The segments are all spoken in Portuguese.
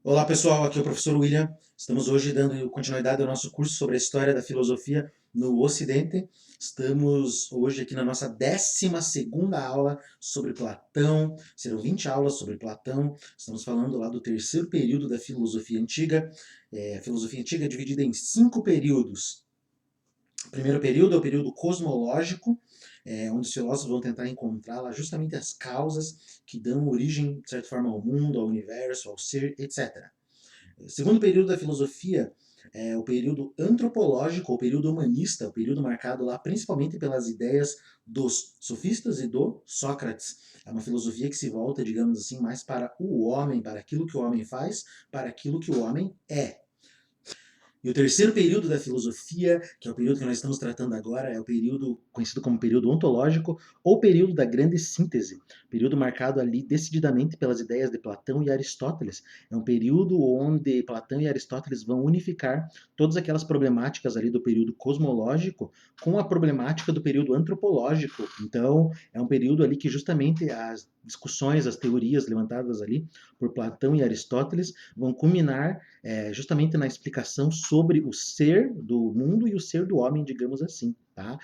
Olá pessoal, aqui é o professor William. Estamos hoje dando continuidade ao nosso curso sobre a história da filosofia no Ocidente. Estamos hoje aqui na nossa 12ª aula sobre Platão. Serão 20 aulas sobre Platão. Estamos falando lá do terceiro período da filosofia antiga. A filosofia antiga é dividida em 5 períodos. O primeiro período é o período cosmológico, onde os filósofos vão tentar encontrar lá justamente as causas que dão origem, de certa forma, ao mundo, ao universo, ao ser, etc. O segundo período da filosofia é o período antropológico, o período humanista, o período marcado lá principalmente pelas ideias dos sofistas e do Sócrates. É uma filosofia que se volta, digamos assim, mais para o homem, para aquilo que o homem faz, para aquilo que o homem é. E o terceiro período da filosofia, que é o período que nós estamos tratando agora, é o período conhecido como período ontológico ou período da grande síntese, período marcado ali decididamente pelas ideias de Platão e Aristóteles. É um período onde Platão e Aristóteles vão unificar todas aquelas problemáticas ali do período cosmológico com a problemática do período antropológico. Então, é um período ali que justamente as discussões, as teorias levantadas ali por Platão e Aristóteles vão culminar justamente na explicação sobre o ser do mundo e o ser do homem, digamos assim. Tá?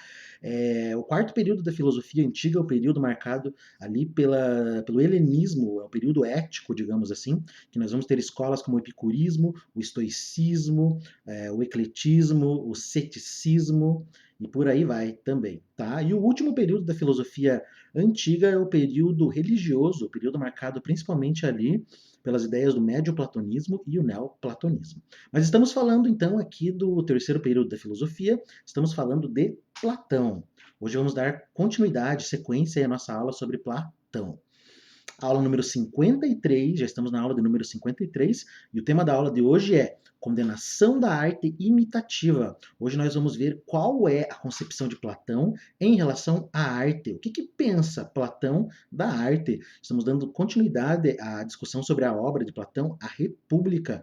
O quarto período da filosofia antiga é o período marcado ali pelo helenismo, é o período ético, digamos assim, que nós vamos ter escolas como o epicurismo, o estoicismo, o ecletismo, o ceticismo, e por aí vai também, tá? E o último período da filosofia antiga é o período religioso, o período marcado principalmente ali pelas ideias do médio-platonismo e o neoplatonismo. Mas estamos falando então aqui do terceiro período da filosofia, estamos falando de Platão. Hoje vamos dar continuidade, sequência à nossa aula sobre Platão. Aula número 53, já estamos na aula de número 53, e o tema da aula de hoje é condenação da arte imitativa. Hoje nós vamos ver qual é a concepção de Platão em relação à arte. O que pensa Platão da arte? Estamos dando continuidade à discussão sobre a obra de Platão, A República.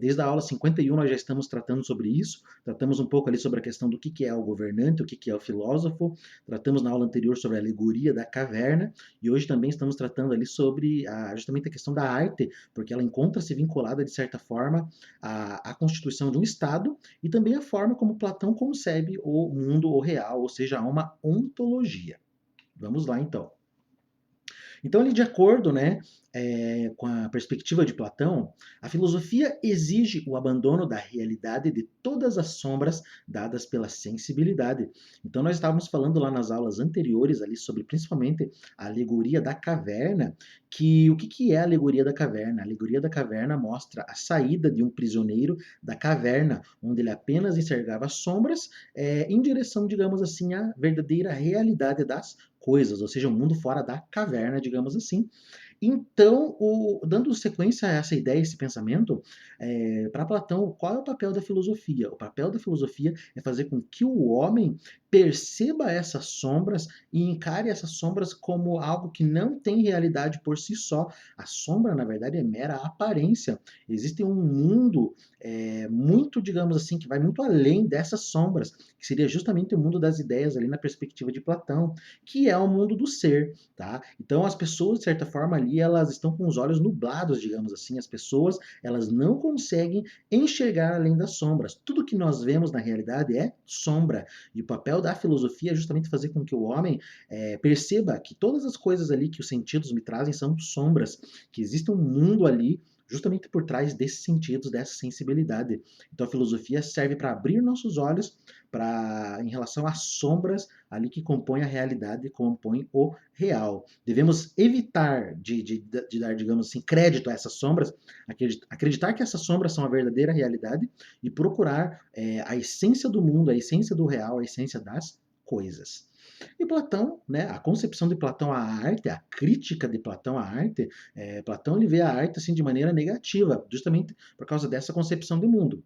Desde a aula 51 nós já estamos tratando sobre isso, tratamos um pouco ali sobre a questão do que é o governante, o que é o filósofo, tratamos na aula anterior sobre a alegoria da caverna, e hoje também estamos tratando ali sobre justamente a questão da arte, porque ela encontra-se vinculada, de certa forma, à constituição de um Estado e também a forma como Platão concebe o mundo real, ou seja, há uma ontologia. Vamos lá, então. Então, ali, de acordo, né, com a perspectiva de Platão, a filosofia exige o abandono da realidade de todas as sombras dadas pela sensibilidade. Então, nós estávamos falando lá nas aulas anteriores ali sobre principalmente a alegoria da caverna, que o que é a alegoria da caverna? A alegoria da caverna mostra a saída de um prisioneiro da caverna, onde ele apenas enxergava sombras, em direção, digamos assim, à verdadeira realidade das coisas, ou seja, um mundo fora da caverna, digamos assim. Então, dando sequência a essa ideia, esse pensamento, para Platão, qual é o papel da filosofia? O papel da filosofia é fazer com que o homem perceba essas sombras e encare essas sombras como algo que não tem realidade por si só. A sombra, na verdade, é mera aparência. Existe um mundo muito, digamos assim, que vai muito além dessas sombras, que seria justamente o mundo das ideias ali na perspectiva de Platão, que é o mundo do ser, tá? Então as pessoas, de certa forma, ali, elas estão com os olhos nublados, digamos assim. As pessoas, elas não conseguem enxergar além das sombras. Tudo que nós vemos na realidade é sombra. E o papel da filosofia é justamente fazer com que o homem perceba que todas as coisas ali que os sentidos me trazem são sombras, que existe um mundo ali justamente por trás desses sentidos, dessa sensibilidade. Então a filosofia serve para abrir nossos olhos em relação às sombras ali que compõem a realidade, compõem o real. Devemos evitar de dar, digamos assim, crédito a essas sombras, acreditar que essas sombras são a verdadeira realidade e procurar a essência do mundo, a essência do real, a essência das coisas. E Platão, né, a concepção de Platão à arte, a crítica de Platão à arte, Platão ele vê a arte assim de maneira negativa, justamente por causa dessa concepção de mundo.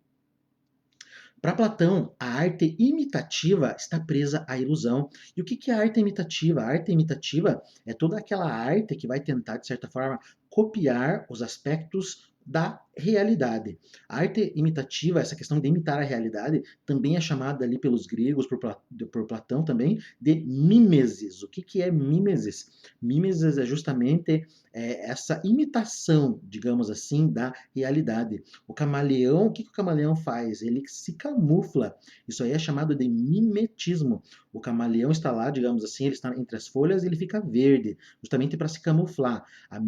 Para Platão, a arte imitativa está presa à ilusão. E o que é a arte imitativa? A arte imitativa é toda aquela arte que vai tentar, de certa forma, copiar os aspectos da realidade. A arte imitativa, essa questão de imitar a realidade, também é chamada ali pelos gregos, por Platão também, de mimesis. O que, que é mimesis? Mimesis é justamente essa imitação, digamos assim, da realidade. O camaleão, o que, que o camaleão faz? Ele se camufla. Isso aí é chamado de mimetismo. O camaleão está lá, digamos assim, ele está entre as folhas e ele fica verde, justamente para se camuflar. A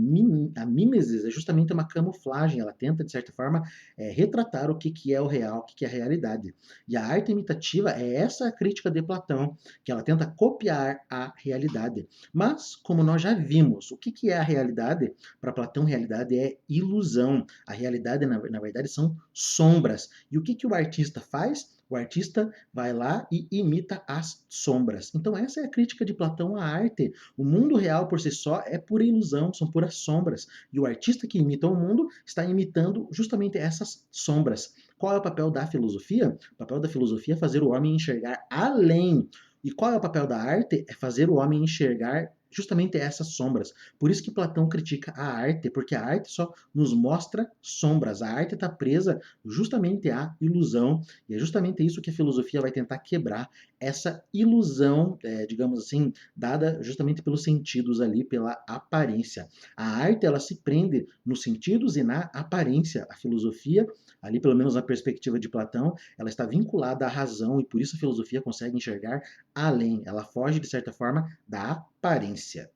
mimesis é justamente uma camuflagem, ela tenta, de certa forma, retratar o que, que é o real, o que, que é a realidade. E a arte imitativa é essa crítica de Platão, que ela tenta copiar a realidade. Mas, como nós já vimos, o que, que é a realidade? Para Platão, realidade é ilusão. A realidade, na verdade, são sombras. E o que, que o artista faz? O artista vai lá e imita as sombras. Então, essa é a crítica de Platão à arte. O mundo real por si só é pura ilusão, são puras sombras. E o artista que imita o mundo está imitando justamente essas sombras. Qual é o papel da filosofia? O papel da filosofia é fazer o homem enxergar além. E qual é o papel da arte? É fazer o homem enxergar justamente essas sombras. Por isso que Platão critica a arte, porque a arte só nos mostra sombras. A arte está presa justamente à ilusão, e é justamente isso que a filosofia vai tentar quebrar, essa ilusão, digamos assim, dada justamente pelos sentidos ali, pela aparência. A arte, ela se prende nos sentidos e na aparência. A filosofia, ali pelo menos na perspectiva de Platão, ela está vinculada à razão, e por isso a filosofia consegue enxergar além. Ela foge, de certa forma, da aparência.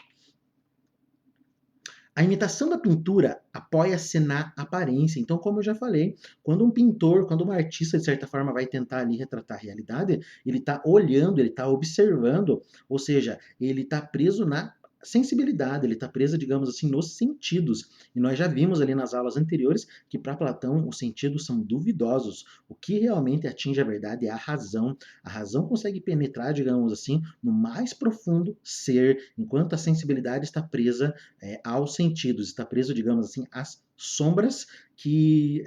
A imitação da pintura apoia-se na aparência. Então, como eu já falei, quando um pintor, quando um artista, de certa forma, vai tentar ali retratar a realidade, ele está olhando, ele está observando, ou seja, ele está preso na sensibilidade, ele está preso, digamos assim, nos sentidos. E nós já vimos ali nas aulas anteriores que para Platão os sentidos são duvidosos. O que realmente atinge a verdade é a razão. A razão consegue penetrar, digamos assim, no mais profundo ser, enquanto a sensibilidade está presa aos sentidos, está preso, digamos assim, às sombras que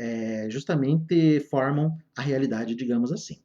justamente formam a realidade, digamos assim.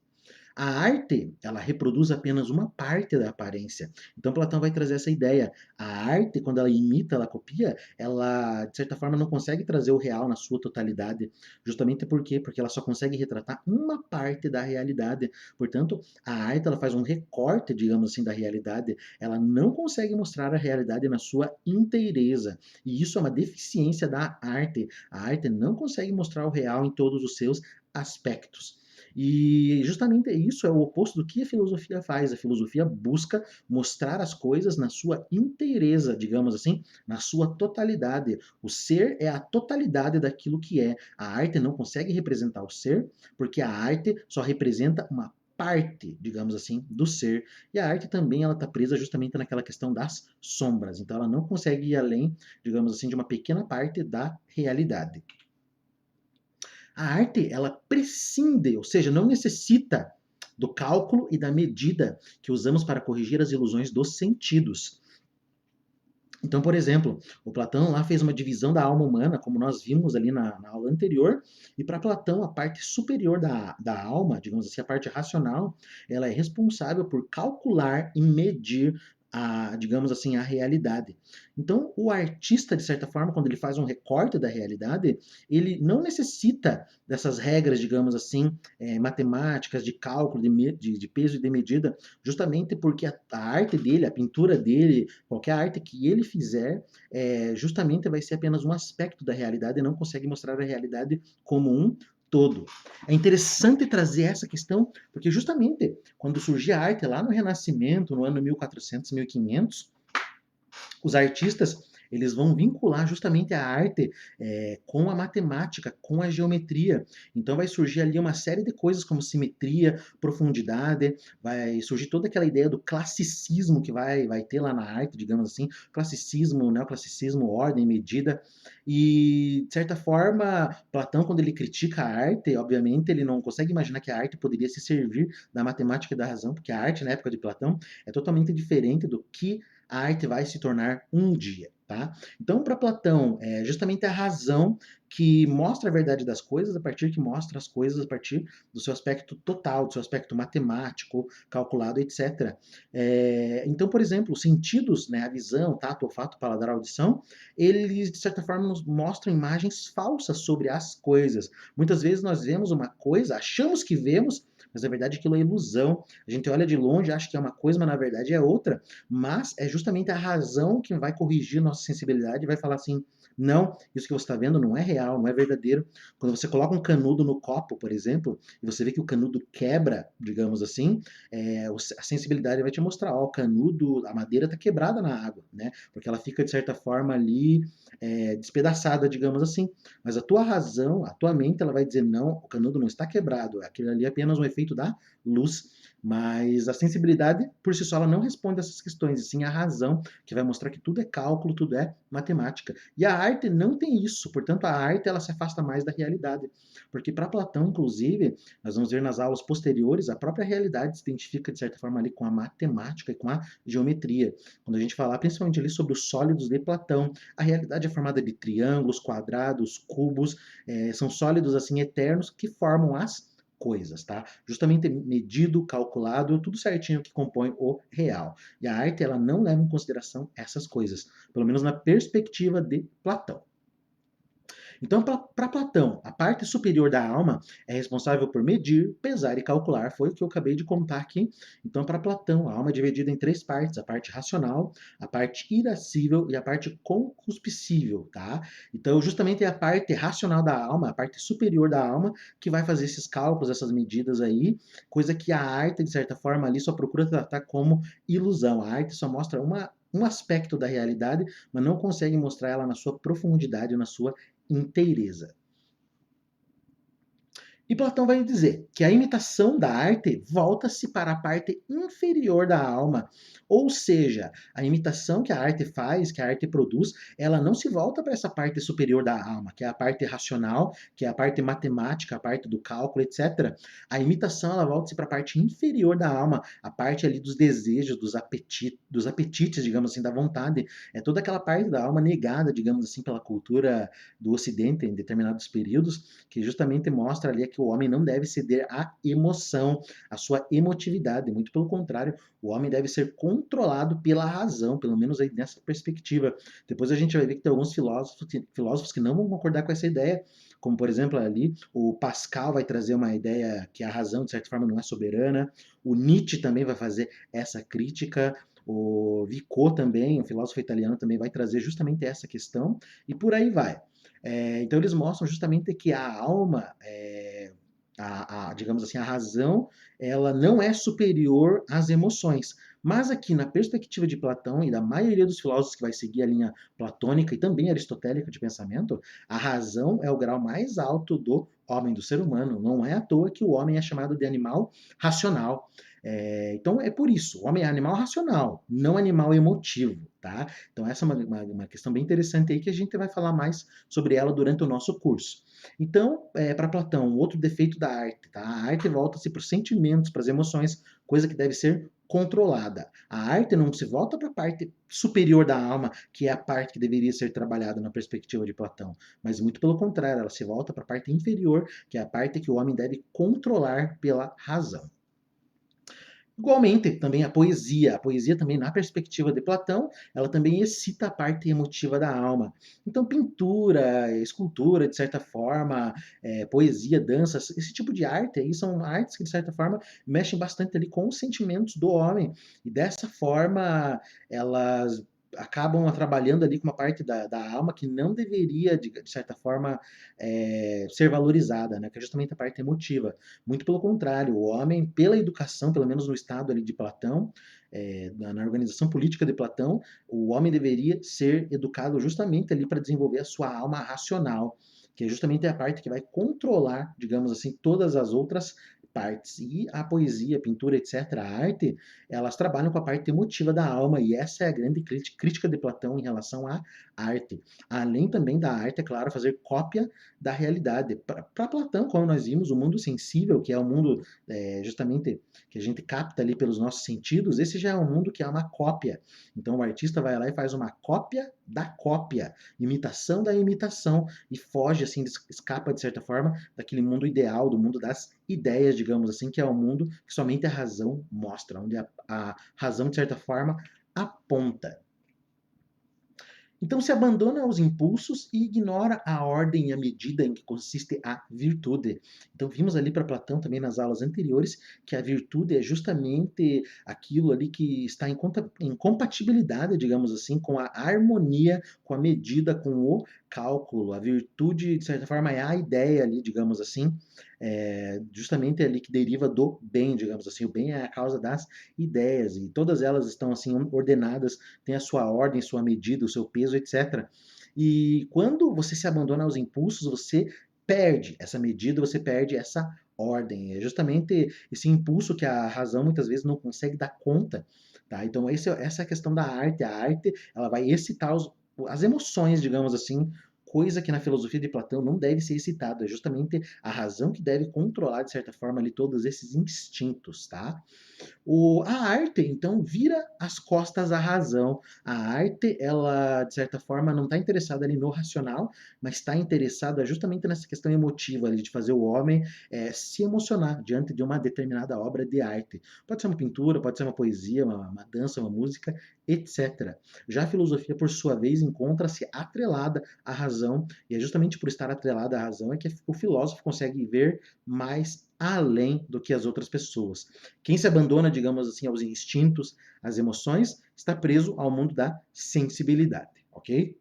A arte, ela reproduz apenas uma parte da aparência. Então Platão vai trazer essa ideia. A arte, quando ela imita, ela copia, ela, de certa forma, não consegue trazer o real na sua totalidade. Justamente por quê? Porque ela só consegue retratar uma parte da realidade. Portanto, a arte, ela faz um recorte, digamos assim, da realidade. Ela não consegue mostrar a realidade na sua inteireza. E isso é uma deficiência da arte. A arte não consegue mostrar o real em todos os seus aspectos. E justamente isso é o oposto do que a filosofia faz. A filosofia busca mostrar as coisas na sua inteireza, digamos assim, na sua totalidade. O ser é a totalidade daquilo que é. A arte não consegue representar o ser, porque a arte só representa uma parte, digamos assim, do ser. E a arte também ela está presa justamente naquela questão das sombras. Então ela não consegue ir além, digamos assim, de uma pequena parte da realidade. A arte, ela prescinde, ou seja, não necessita do cálculo e da medida que usamos para corrigir as ilusões dos sentidos. Então, por exemplo, o Platão lá fez uma divisão da alma humana, como nós vimos ali na aula anterior, e para Platão a parte superior da alma, digamos assim, a parte racional, ela é responsável por calcular e medir digamos assim, a realidade. Então, o artista, de certa forma, quando ele faz um recorte da realidade, ele não necessita dessas regras, digamos assim, matemáticas, de cálculo, de peso e de medida, justamente porque a arte dele, a pintura dele, qualquer arte que ele fizer, justamente vai ser apenas um aspecto da realidade e não consegue mostrar a realidade como um todo. É interessante trazer essa questão, porque justamente quando surgia a arte lá no Renascimento, no ano 1400, 1500, os artistas eles vão vincular justamente a arte com a matemática, com a geometria. Então vai surgir ali uma série de coisas como simetria, profundidade, vai surgir toda aquela ideia do classicismo que vai ter lá na arte, digamos assim, classicismo, neoclassicismo, ordem, medida. E, de certa forma, Platão, quando ele critica a arte, obviamente ele não consegue imaginar que a arte poderia se servir da matemática e da razão, porque a arte, na época de Platão, é totalmente diferente do que a arte vai se tornar um dia. Tá? tá? Então, para Platão, é justamente a razão que mostra a verdade das coisas, a partir que mostra as coisas a partir do seu aspecto total, do seu aspecto matemático, calculado, etc. Então, por exemplo, os sentidos, né, a visão, tato, olfato, paladar, audição, eles, de certa forma, nos mostram imagens falsas sobre as coisas. Muitas vezes nós vemos uma coisa, achamos que vemos, mas na verdade aquilo é ilusão. A gente olha de longe, acha que é uma coisa, mas na verdade é outra. Mas é justamente a razão que vai corrigir nossa sensibilidade e vai falar assim: não, isso que você está vendo não é real, não é verdadeiro. Quando você coloca um canudo no copo, por exemplo, e você vê que o canudo quebra, digamos assim, a sensibilidade vai te mostrar, ó, o canudo, a madeira está quebrada na água, né? Porque ela fica, de certa forma, ali despedaçada, digamos assim. Mas a tua razão, a tua mente, ela vai dizer, não, o canudo não está quebrado, aquilo ali é apenas um efeito da luz. Mas a sensibilidade, por si só, ela não responde a essas questões, e sim a razão, que vai mostrar que tudo é cálculo, tudo é matemática. E a arte não tem isso, portanto, a arte ela se afasta mais da realidade. Porque para Platão, inclusive, nós vamos ver nas aulas posteriores, a própria realidade se identifica, de certa forma, ali com a matemática e com a geometria. Quando a gente falar principalmente ali sobre os sólidos de Platão, a realidade é formada de triângulos, quadrados, cubos, são sólidos assim eternos que formam as coisas, tá? Justamente medido, calculado, tudo certinho que compõe o real. E a arte, ela não leva em consideração essas coisas, pelo menos na perspectiva de Platão. Então, para Platão, a parte superior da alma é responsável por medir, pesar e calcular, foi o que eu acabei de contar aqui. Então, para Platão, a alma é dividida em três partes: a parte racional, a parte irascível e a parte concupiscível, tá? Então, justamente é a parte racional da alma, a parte superior da alma, que vai fazer esses cálculos, essas medidas aí, coisa que a arte, de certa forma, ali só procura tratar como ilusão. A arte só mostra um aspecto da realidade, mas não consegue mostrar ela na sua profundidade, na sua inteireza. E Platão vai dizer que a imitação da arte volta-se para a parte inferior da alma. Ou seja, a imitação que a arte faz, que a arte produz, ela não se volta para essa parte superior da alma, que é a parte racional, que é a parte matemática, a parte do cálculo, etc. A imitação ela volta-se para a parte inferior da alma, a parte ali dos desejos, dos apetites, digamos assim, da vontade. É toda aquela parte da alma negada, digamos assim, pela cultura do Ocidente em determinados períodos, que justamente mostra ali que o homem não deve ceder à emoção, à sua emotividade. Muito pelo contrário, o homem deve ser controlado pela razão, pelo menos aí nessa perspectiva. Depois a gente vai ver que tem alguns filósofos que não vão concordar com essa ideia, como por exemplo ali o Pascal vai trazer uma ideia que a razão de certa forma não é soberana, o Nietzsche também vai fazer essa crítica, o Vico também, um filósofo italiano, também vai trazer justamente essa questão, e por aí vai. Então eles mostram justamente que a alma, digamos assim, a razão, ela não é superior às emoções. Mas aqui, na perspectiva de Platão e da maioria dos filósofos que vai seguir a linha platônica e também aristotélica de pensamento, a razão é o grau mais alto do homem, do ser humano. Não é à toa que o homem é chamado de animal racional. Então é por isso, o homem é animal racional, não animal emotivo, tá? Então essa é uma questão bem interessante aí que a gente vai falar mais sobre ela durante o nosso curso. Então, para Platão, outro defeito da arte, tá? A arte volta-se para os sentimentos, para as emoções, coisa que deve ser controlada. A arte não se volta para a parte superior da alma, que é a parte que deveria ser trabalhada na perspectiva de Platão, mas muito pelo contrário, ela se volta para a parte inferior, que é a parte que o homem deve controlar pela razão. Igualmente, também a poesia também na perspectiva de Platão, ela também excita a parte emotiva da alma. Então, pintura, escultura, de certa forma, poesia, dança, esse tipo de arte aí são artes que, de certa forma, mexem bastante ali com os sentimentos do homem. E dessa forma, elas acabam trabalhando ali com uma parte da alma que não deveria, de certa forma, ser valorizada, né? Que é justamente a parte emotiva. Muito pelo contrário, o homem, pela educação, pelo menos no estado ali de Platão, na organização política de Platão, o homem deveria ser educado justamente ali para desenvolver a sua alma racional, que é justamente a parte que vai controlar, digamos assim, todas as outras partes. E a poesia, a pintura, etc., a arte, elas trabalham com a parte emotiva da alma, e essa é a grande crítica de Platão em relação à arte. Além também da arte, é claro, fazer cópia da realidade. Para Platão, como nós vimos, o mundo sensível, que é o mundo justamente que a gente capta ali pelos nossos sentidos, esse já é um mundo que é uma cópia. Então o artista vai lá e faz uma cópia da cópia, imitação da imitação, e foge, assim, escapa de certa forma daquele mundo ideal, do mundo das ideias, digamos assim, que é o mundo que somente a razão mostra, onde a razão, de certa forma, aponta. Então se abandona aos impulsos e ignora a ordem e a medida em que consiste a virtude. Então vimos ali para Platão também nas aulas anteriores que a virtude é justamente aquilo ali que está em compatibilidade, digamos assim, com a harmonia, com a medida, com o cálculo. A virtude, de certa forma, é a ideia ali, digamos assim, justamente ali que deriva do bem, digamos assim. O bem é a causa das ideias e todas elas estão assim ordenadas, tem a sua ordem, sua medida, o seu peso, etc. E quando você se abandona aos impulsos, você perde essa medida, você perde essa ordem. É justamente esse impulso que a razão muitas vezes não consegue dar conta. Tá? Então essa é a questão da arte. A arte ela vai excitar as emoções, digamos assim, coisa que na filosofia de Platão não deve ser excitada. É justamente a razão que deve controlar, de certa forma, ali, todos esses instintos. Tá? A arte, então, vira as costas à razão. A arte, ela, de certa forma, não está interessada ali no racional, mas está interessada justamente nessa questão emotiva ali, de fazer o homem se emocionar diante de uma determinada obra de arte. Pode ser uma pintura, pode ser uma poesia, uma dança, uma música, etc. Já a filosofia, por sua vez, encontra-se atrelada à razão, e é justamente por estar atrelada à razão é que o filósofo consegue ver mais além do que as outras pessoas. Quem se abandona, digamos assim, aos instintos, às emoções, está preso ao mundo da sensibilidade, ok?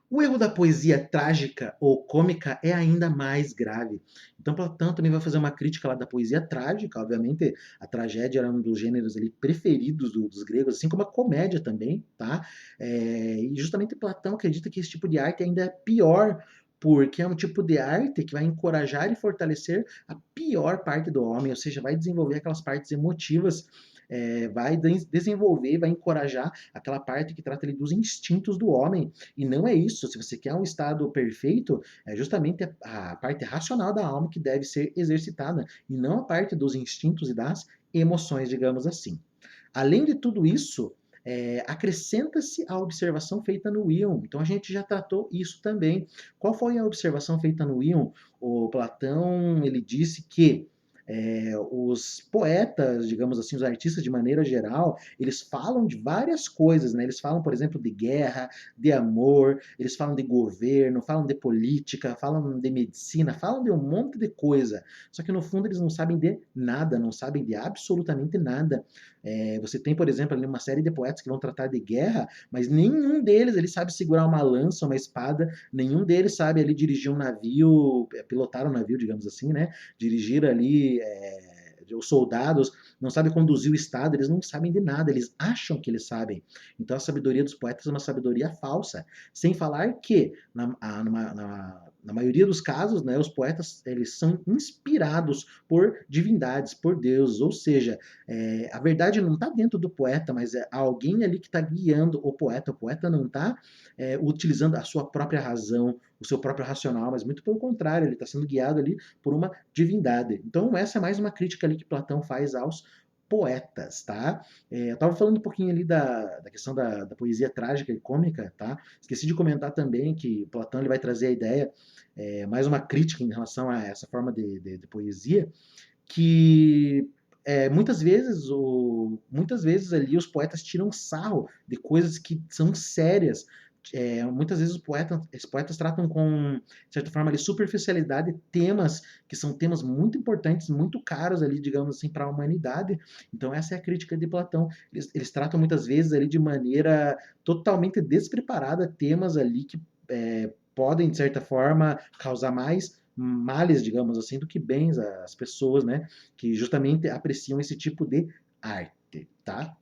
O erro da poesia trágica ou cômica é ainda mais grave. Então, Platão também vai fazer uma crítica lá da poesia trágica. Obviamente, a tragédia era um dos gêneros ali preferidos dos gregos, assim como a comédia também, tá? E justamente Platão acredita que esse tipo de arte ainda é pior, porque é um tipo de arte que vai encorajar e fortalecer a pior parte do homem, ou seja, vai desenvolver aquelas partes emotivas, vai desenvolver, vai encorajar aquela parte que trata ali dos instintos do homem. E não é isso. Se você quer um estado perfeito, é justamente a parte racional da alma que deve ser exercitada, e não a parte dos instintos e das emoções, digamos assim. Além de tudo isso, acrescenta-se a observação feita no íon. Então a gente já tratou isso também. Qual foi a observação feita no íon? O Platão ele disse que os poetas, digamos assim, os artistas de maneira geral, eles falam de várias coisas, né? Eles falam, por exemplo, de guerra, de amor, eles falam de governo, falam de política, falam de medicina, falam de um monte de coisa. Só que no fundo eles não sabem de nada, não sabem de absolutamente nada. Você tem, por exemplo, ali uma série de poetas que vão tratar de guerra, mas nenhum deles ele sabe segurar uma lança, uma espada, nenhum deles sabe ali dirigir um navio, pilotar um navio, digamos assim, né? Dirigir ali os soldados, não sabem conduzir o Estado, eles não sabem de nada, eles acham que eles sabem. Então a sabedoria dos poetas é uma sabedoria falsa. Sem falar que, na maioria dos casos, né, os poetas eles são inspirados por divindades, por deuses, ou seja, a verdade não está dentro do poeta, mas é alguém ali que está guiando o poeta. O poeta não está utilizando a sua própria razão, o seu próprio racional, mas muito pelo contrário, ele está sendo guiado ali por uma divindade. Então essa é mais uma crítica ali que Platão faz aos poetas, tá? Eu estava falando um pouquinho ali da questão da poesia trágica e cômica, tá? Esqueci de comentar também que Platão ele vai trazer a ideia, mais uma crítica em relação a essa forma de poesia, que muitas vezes ali os poetas tiram sarro de coisas que são sérias. Muitas vezes os poetas tratam com, de certa forma, ali, superficialidade temas que são temas muito importantes, muito caros ali, digamos assim, para a humanidade. Então essa é a crítica de Platão. Eles tratam muitas vezes ali de maneira totalmente despreparada temas ali que podem, de certa forma, causar mais males, digamos assim, do que bens às pessoas, né, que justamente apreciam esse tipo de arte, tá?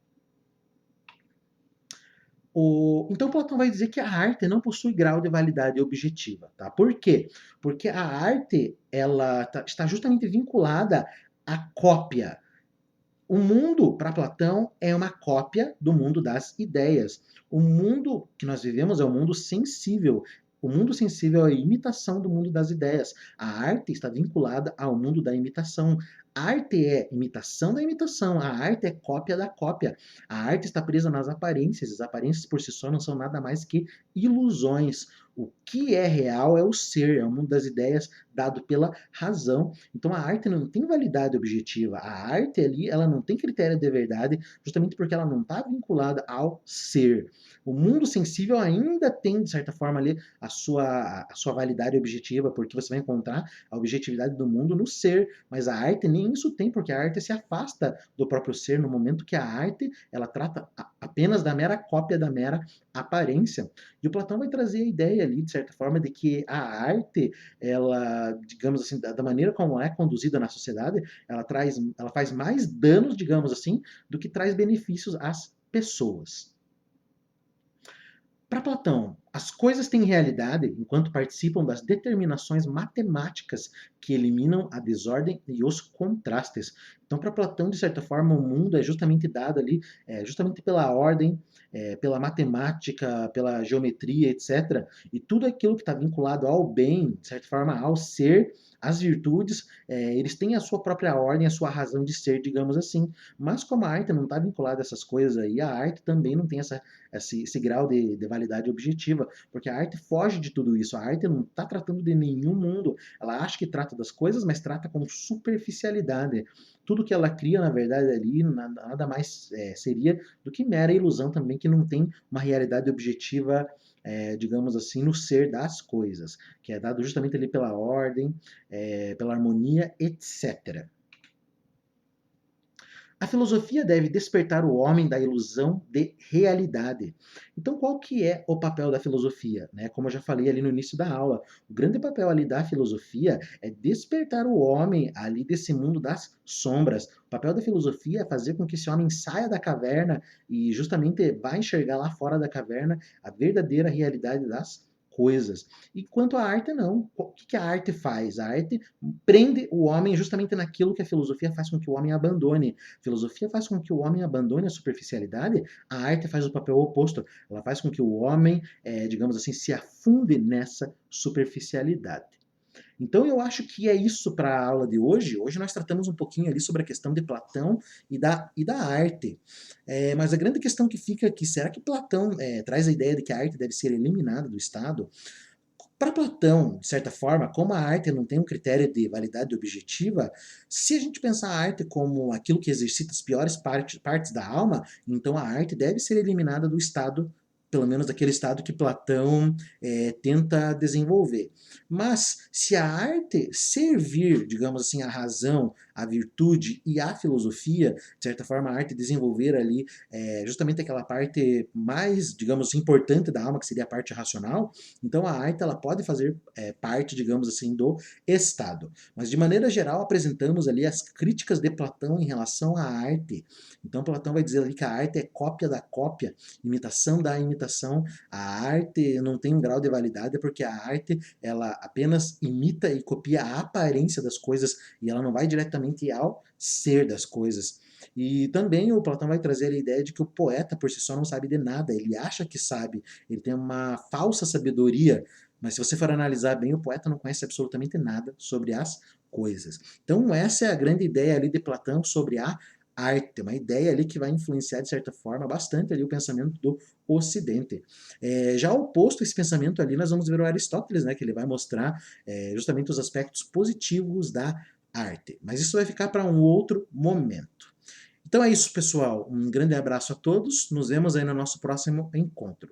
Então Platão vai dizer que a arte não possui grau de validade objetiva, tá? Por quê? Porque a arte ela está justamente vinculada à cópia. O mundo, para Platão, é uma cópia do mundo das ideias. O mundo que nós vivemos é um mundo sensível. O mundo sensível é a imitação do mundo das ideias. A arte está vinculada ao mundo da imitação. A arte é imitação da imitação. A arte é cópia da cópia. A arte está presa nas aparências. As aparências por si só não são nada mais que ilusões. O que é real é o ser, é o mundo das ideias dado pela razão. Então a arte não tem validade objetiva. A arte ali, ela não tem critério de verdade, justamente porque ela não está vinculada ao ser. O mundo sensível ainda tem, de certa forma, ali a sua validade objetiva, porque você vai encontrar a objetividade do mundo no ser, mas a arte nem isso tem, porque a arte se afasta do próprio ser no momento que a arte ela trata apenas da mera cópia, da mera aparência. E o Platão vai trazer a ideia ali, de certa forma, de que a arte, ela, digamos assim, da maneira como é conduzida na sociedade, ela faz mais danos, digamos assim, do que traz benefícios às pessoas. Para Platão, as coisas têm realidade enquanto participam das determinações matemáticas que eliminam a desordem e os contrastes. Então, para Platão, de certa forma, o mundo é justamente dado ali, justamente pela ordem, pela matemática, pela geometria, etc. E tudo aquilo que está vinculado ao bem, de certa forma, ao ser, às virtudes, eles têm a sua própria ordem, a sua razão de ser, digamos assim. Mas como a arte não está vinculada a essas coisas aí, a arte também não tem esse grau de validade objetiva, porque a arte foge de tudo isso. A arte não está tratando de nenhum mundo. Ela acha que trata das coisas, mas trata com superficialidade. Tudo que ela cria, na verdade, ali nada mais seria do que mera ilusão também, que não tem uma realidade objetiva, digamos assim, no ser das coisas, que é dado justamente ali pela ordem, pela harmonia, etc. A filosofia deve despertar o homem da ilusão de realidade. Então, qual que é o papel da filosofia? Né? Como eu já falei ali no início da aula, o grande papel ali da filosofia é despertar o homem ali desse mundo das sombras. O papel da filosofia é fazer com que esse homem saia da caverna e justamente vá enxergar lá fora da caverna a verdadeira realidade das coisas. E quanto à arte, não. O que a arte faz? A arte prende o homem justamente naquilo que a filosofia faz com que o homem abandone. A filosofia faz com que o homem abandone a superficialidade, a arte faz o papel oposto. Ela faz com que o homem, digamos assim, se afunde nessa superficialidade. Então eu acho que é isso para a aula de hoje. Hoje nós tratamos um pouquinho ali sobre a questão de Platão e da arte. Mas a grande questão que fica aqui, será que Platão traz a ideia de que a arte deve ser eliminada do Estado? Para Platão, de certa forma, como a arte não tem um critério de validade objetiva, se a gente pensar a arte como aquilo que exercita as piores partes da alma, então a arte deve ser eliminada do estado, pelo menos daquele estado que Platão tenta desenvolver. Mas se a arte servir, digamos assim, a razão, a virtude e a filosofia, de certa forma a arte desenvolver ali justamente aquela parte mais, digamos, importante da alma, que seria a parte racional, então a arte ela pode fazer parte, digamos assim, do Estado. Mas de maneira geral apresentamos ali as críticas de Platão em relação à arte. Então Platão vai dizer ali que a arte é cópia da cópia, imitação da imitação. A arte não tem um grau de validade porque a arte ela apenas imita e copia a aparência das coisas e ela não vai diretamente ao ser das coisas. E também o Platão vai trazer a ideia de que o poeta por si só não sabe de nada, ele acha que sabe, ele tem uma falsa sabedoria, mas se você for analisar bem, o poeta não conhece absolutamente nada sobre as coisas. Então essa é a grande ideia ali de Platão sobre a arte, uma ideia ali que vai influenciar de certa forma bastante ali o pensamento do Ocidente. Já oposto a esse pensamento ali, nós vamos ver o Aristóteles, né, que ele vai mostrar justamente os aspectos positivos da arte. Mas isso vai ficar para um outro momento. Então é isso, pessoal. Um grande abraço a todos. Nos vemos aí no nosso próximo encontro.